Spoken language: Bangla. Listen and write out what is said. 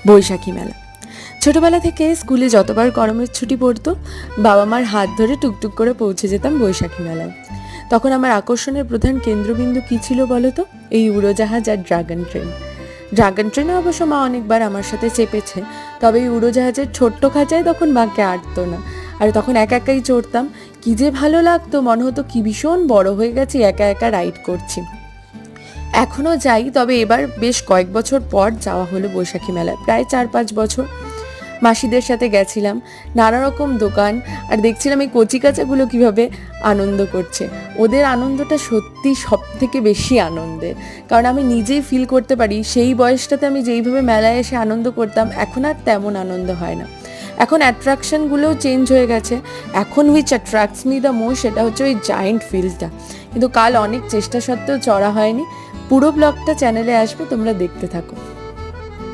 বৈশাখী মেলা। ছোটবেলা থেকে স্কুলে যতবার গরমের ছুটি পড়তো, বাবা মার হাত ধরে টুকটুক করে পৌঁছে যেতাম বৈশাখী মেলায়। তখন আমার আকর্ষণের প্রধান কেন্দ্রবিন্দু কী ছিল বলো তো? এই উড়োজাহাজ আর ড্রাগন ট্রেন। ড্রাগন ট্রেনে অবশ্য মা অনেকবার আমার সাথে চেপেছে, তবে এই উড়োজাহাজের ছোট্ট খাঁচায় তখন মাকে আটতো না। আর তখন একা একাই চড়তাম, কী যে ভালো লাগতো, মনে হতো কি ভীষণ বড় হয়ে গেছি, একা একা রাইড করছি। এখনও যাই, তবে এবার বেশ কয়েক বছর পর যাওয়া হলো বৈশাখী মেলায়, প্রায় 4-5 বছর। মাসিদের সাথে গেছিলাম, নানা রকম দোকান, আর দেখছিলাম এই কচিকাচাগুলো কীভাবে আনন্দ করছে। ওদের আনন্দটা সত্যি সব থেকে বেশি আনন্দের, কারণ আমি নিজেই ফিল করতে পারি সেই বয়সটাতে আমি যেইভাবে মেলায় এসে আনন্দ করতাম, এখন আর তেমন আনন্দ হয় না। এখন অ্যাট্রাকশনগুলোও চেঞ্জ হয়ে গেছে। এখন which attracts me the most, সেটা হচ্ছে ওই জায়েন্ট ফিল্ডটা। কিন্তু কাল অনেক চেষ্টা সত্ত্বেও চড়া হয়নি। পুরো ব্লগটা চ্যানেলে আসবে, তোমরা দেখতে থাকো।